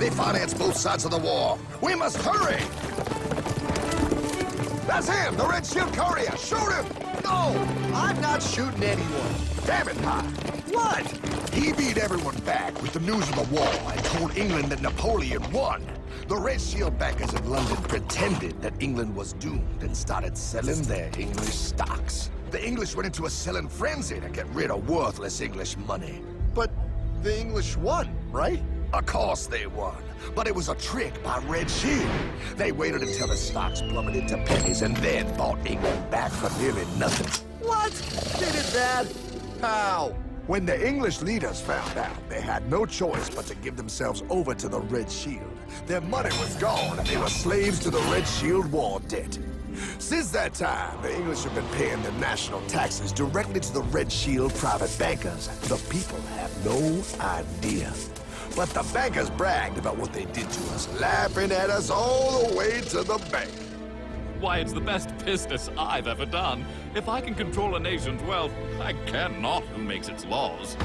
They finance both sides of the war. We must hurry! That's him, the Red Shield courier! Shoot him! No, I'm not shooting anyone. Damn it, Pie! What? He beat everyone back with the news of the war and told England that Napoleon won. The Red Shield backers in London pretended that England was doomed and started selling their English stocks. The English went into a selling frenzy to get rid of worthless English money. But the English won, right? Of course they won, but it was a trick by Red Shield. They waited until the stocks plummeted to pennies and then bought England back for nearly nothing. What? They did that? How? When the English leaders found out, they had no choice but to give themselves over to the Red Shield. Their money was gone, and they were slaves to the Red Shield war debt. Since that time, the English have been paying their national taxes directly to the Red Shield private bankers. The people have no idea. But the bankers bragged about what they did to us, laughing at us all the way to the bank. Why, it's the best business I've ever done. If I can control a nation's wealth, I care not who makes its laws.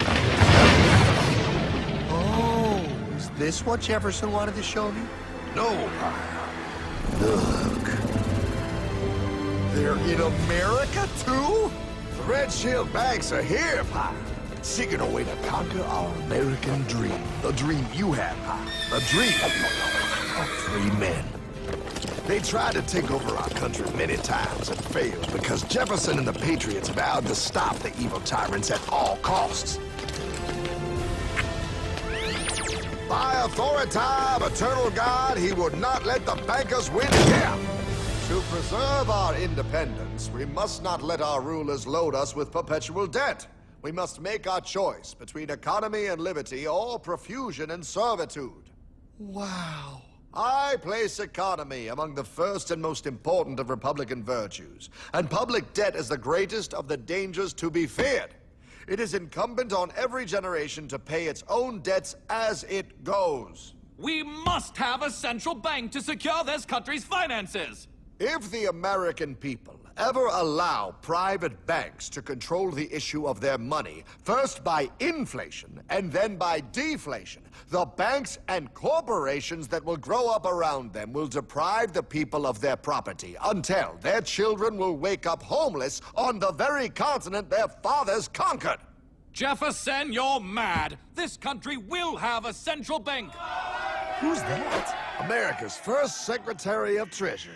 Oh, is this what Jefferson wanted to show me? No, Pie. Look. They're in America, too? The Red Shield banks are here, Pie. Seeking a way to conquer our American dream. The dream you have, Pie. The dream of free men. They tried to take over our country many times and failed because Jefferson and the Patriots vowed to stop the evil tyrants at all costs. By authority of eternal God, he would not let the bankers win again. To preserve our independence, we must not let our rulers load us with perpetual debt. We must make our choice between economy and liberty or profusion and servitude. Wow. I place economy among the first and most important of Republican virtues, and public debt is the greatest of the dangers to be feared. It is incumbent on every generation to pay its own debts as it goes. We must have a central bank to secure this country's finances. If the American people ever allow private banks to control the issue of their money, first by inflation and then by deflation, the banks and corporations that will grow up around them will deprive the people of their property until their children will wake up homeless on the very continent their fathers conquered. Jefferson, you're mad. This country will have a central bank. Who's that? America's first Secretary of Treasury.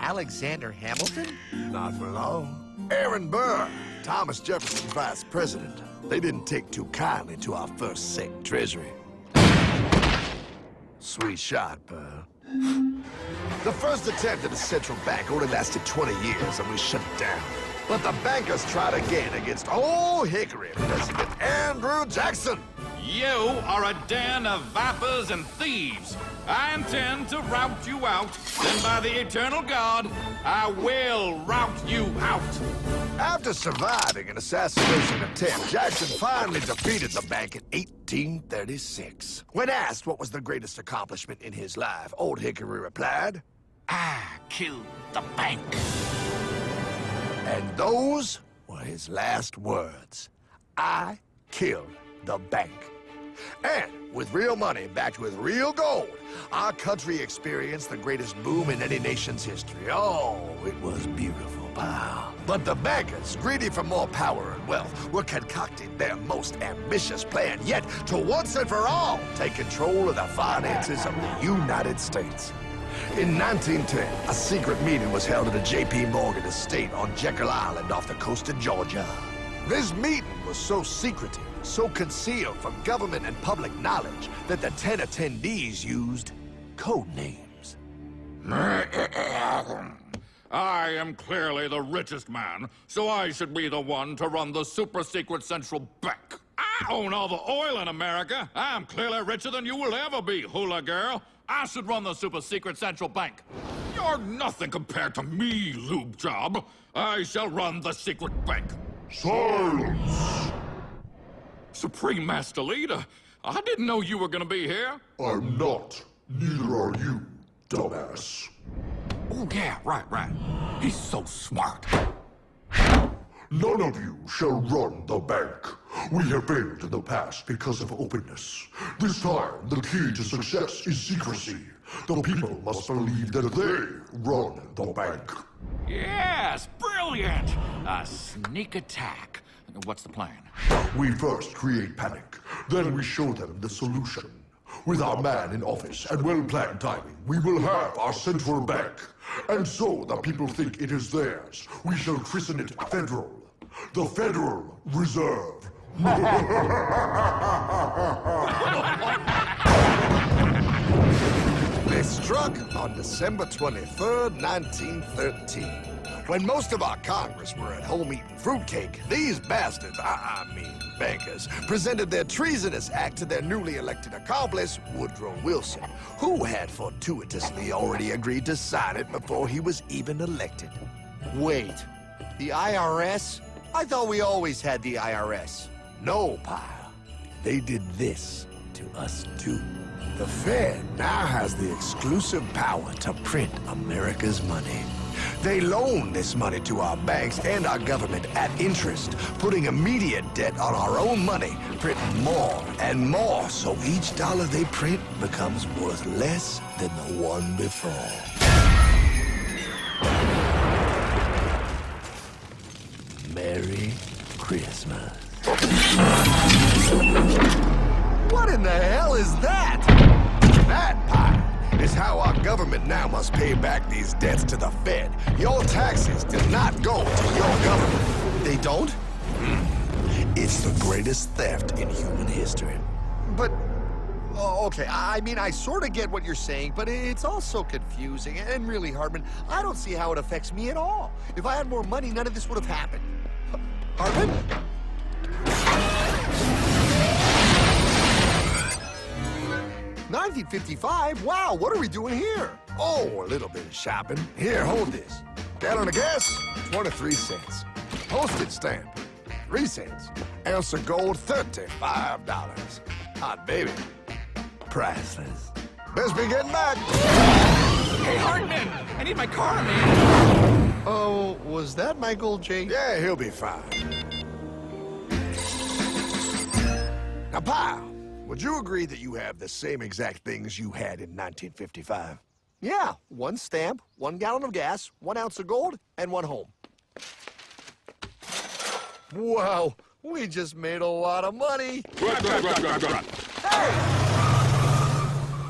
Alexander Hamilton? Not for long. Aaron Burr, Thomas Jefferson's vice president. They didn't take too kindly to our first Sec Treasury. Sweet shot, Burr. The first attempt at a central bank only lasted 20 years and we shut it down. But the bankers tried again against Old Hickory, President Andrew Jackson. You are a den of vipers and thieves. I intend to rout you out, and by the eternal God, I will rout you out. After surviving an assassination attempt, Jackson finally defeated the bank in 1836. When asked what was the greatest accomplishment in his life, Old Hickory replied, I killed the bank. and those were his last words. I killed the bank. And with real money backed with real gold, our country experienced the greatest boom in any nation's history. Oh, it was beautiful, pal. But the bankers, greedy for more power and wealth, were concocting their most ambitious plan yet to once and for all take control of the finances of the United States. In 1910, a secret meeting was held at the J.P. Morgan estate on Jekyll Island off the coast of Georgia. This meeting was so secretive, so concealed from government and public knowledge that the 10 attendees used code names. I am clearly the richest man, so I should be the one to run the super-secret central bank. I own all the oil in America. I'm clearly richer than you will ever be, hula girl. I should run the super-secret central bank. You're nothing compared to me, lube job. I shall run the secret bank. Silence! Supreme Master Leader, I didn't know you were gonna be here. I'm not. Neither are you, dumbass. Oh, yeah, right. He's so smart. None of you shall run the bank. We have failed in the past because of openness. This time, the key to success is secrecy. The people must believe that they run the bank. Yes, brilliant! A sneak attack. What's the plan? We first create panic, then we show them the solution. With our man in office and well-planned timing, we will have our central bank. And so the people think it is theirs. We shall christen it Federal. The Federal Reserve. They struck on December 23rd, 1913. When most of our Congress were at home eating fruitcake, these bastards, I mean bankers, presented their treasonous act to their newly elected accomplice, Woodrow Wilson, who had fortuitously already agreed to sign it before he was even elected. Wait, the IRS? I thought we always had the IRS. No, pal. They did this to us too. The Fed now has the exclusive power to print America's money. They loan this money to our banks and our government at interest, putting immediate debt on our own money, printing more and more, so each dollar they print becomes worth less than the one before. Merry Christmas. What in the hell is that? That pie is how our government now must pay back these debts to the Fed. Your taxes do not go to your government. They don't? It's the greatest theft in human history. But, okay, I mean, I sort of get what you're saying, but it's all so confusing. And really, Hartman, I don't see how it affects me at all. If I had more money, none of this would have happened. Hartman? 1955? Wow, what are we doing here? Oh, a little bit of shopping. Here, hold this. Gallon of gas, 23 cents. Postage stamp, 3 cents. Ounce of gold, $35. Hot baby, priceless. Best be getting back. Hey, Hartman! I need my car, man! Oh, was that Michael J? Yeah, he'll be fine. Now, pal, would you agree that you have the same exact things you had in 1955? Yeah, 1 stamp, 1 gallon of gas, 1 ounce of gold, and 1 home. Wow, we just made a lot of money.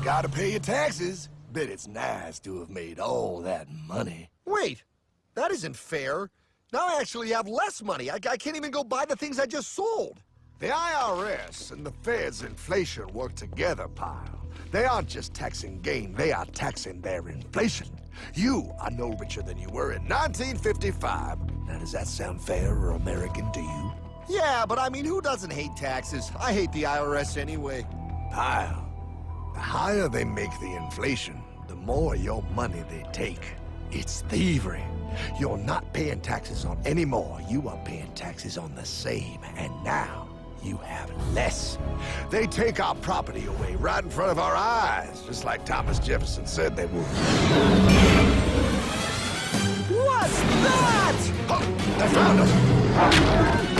Gotta pay your taxes. Bet it's nice to have made all that money. Wait, that isn't fair. Now I actually have less money. I can't even go buy the things I just sold. The IRS and the Fed's inflation work together, pal. They aren't just taxing gain, they are taxing their inflation. You are no richer than you were in 1955. Now, does that sound fair or American to you? Yeah, but I mean, who doesn't hate taxes? I hate the IRS anyway. Pal, the higher they make the inflation, the more your money they take. It's thievery. You're not paying taxes on any more. You are paying taxes on the same, and now you have less. They take our property away right in front of our eyes, just like Thomas Jefferson said they would. What's that? Oh, they found us!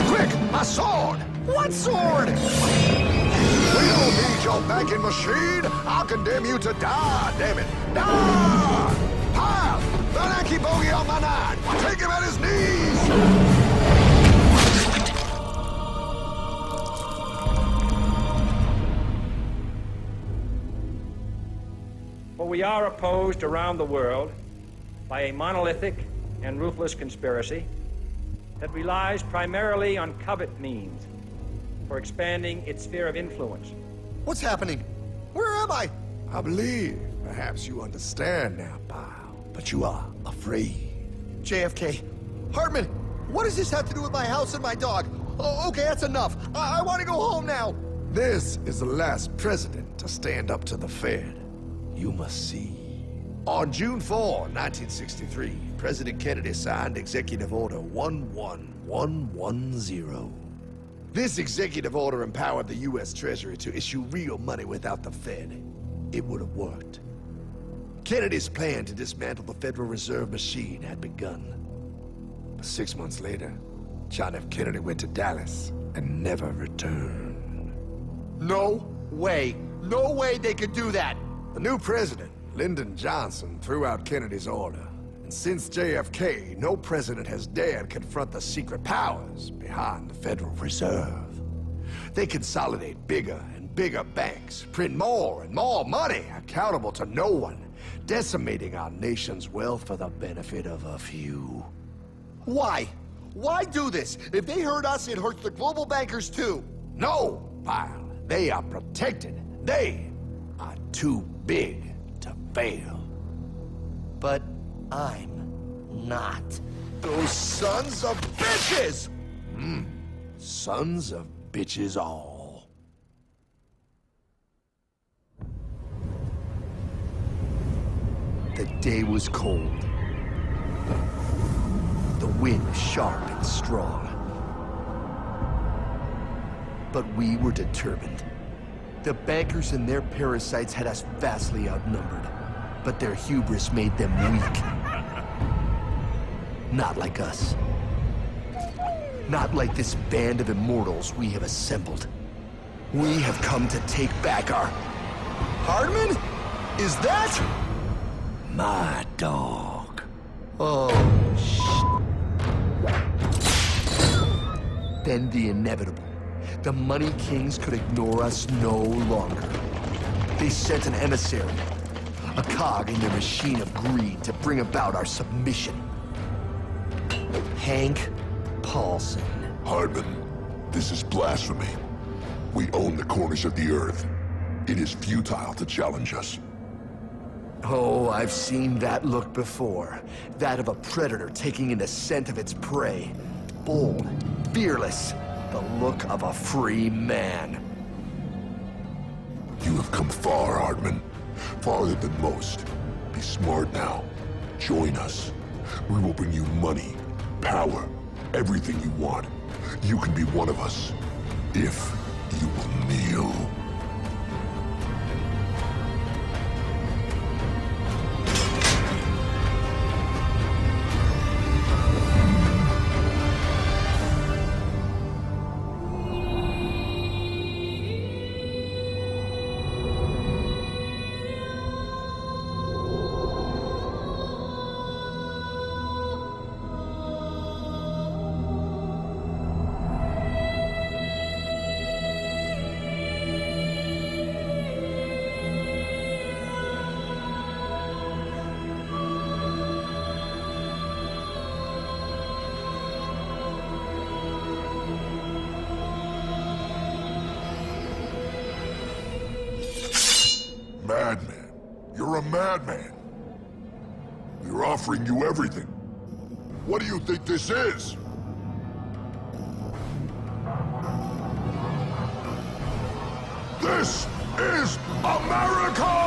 Quick, my sword! What sword? We don't need your banking machine! I'll condemn you to die, damn it! Die! Pile! The lanky bogey on my 9! Take him at his knees! For we are opposed around the world by a monolithic and ruthless conspiracy that relies primarily on covert means for expanding its sphere of influence. What's happening? Where am I? I believe perhaps you understand now, pal, but you are afraid. JFK. Hartman, what does this have to do with my house and my dog? Oh, okay, that's enough. I want to go home now. This is the last president to stand up to the Fed. You must see. On June 4, 1963, President Kennedy signed Executive Order 11110. This executive order empowered the U.S. Treasury to issue real money without the Fed. It would have worked. Kennedy's plan to dismantle the Federal Reserve machine had begun. But 6 months later, John F. Kennedy went to Dallas and never returned. No way. No way they could do that. The new president, Lyndon Johnson, threw out Kennedy's order. And since JFK, no president has dared confront the secret powers behind the Federal Reserve. They consolidate bigger and bigger banks, print more and more money, accountable to no one, decimating our nation's wealth for the benefit of a few. Why? Why do this? If they hurt us, it hurts the global bankers too. No, Pyle. They are protected. They are too big to fail. But I'm not. Those sons of bitches! Sons of bitches all. The day was cold. The wind sharp and strong. But we were determined. The bankers and their parasites had us vastly outnumbered, but their hubris made them weak. Not like us. Not like this band of immortals we have assembled. We have come to take back our... Hardman? Is that... My dog. Oh, Then the inevitable. The Money Kings could ignore us no longer. They sent an emissary, a cog in their machine of greed to bring about our submission. Hank Paulson. Hardman, this is blasphemy. We own the corners of the earth. It is futile to challenge us. Oh, I've seen that look before. That of a predator taking in the scent of its prey. Bold, fearless, the look of a free man. You have come far, Hardman. Farther than most. Be smart now. Join us. We will bring you money, power, everything you want. You can be one of us, if you will kneel. Madman. You're a madman. We're offering you everything. What do you think this is? This is America!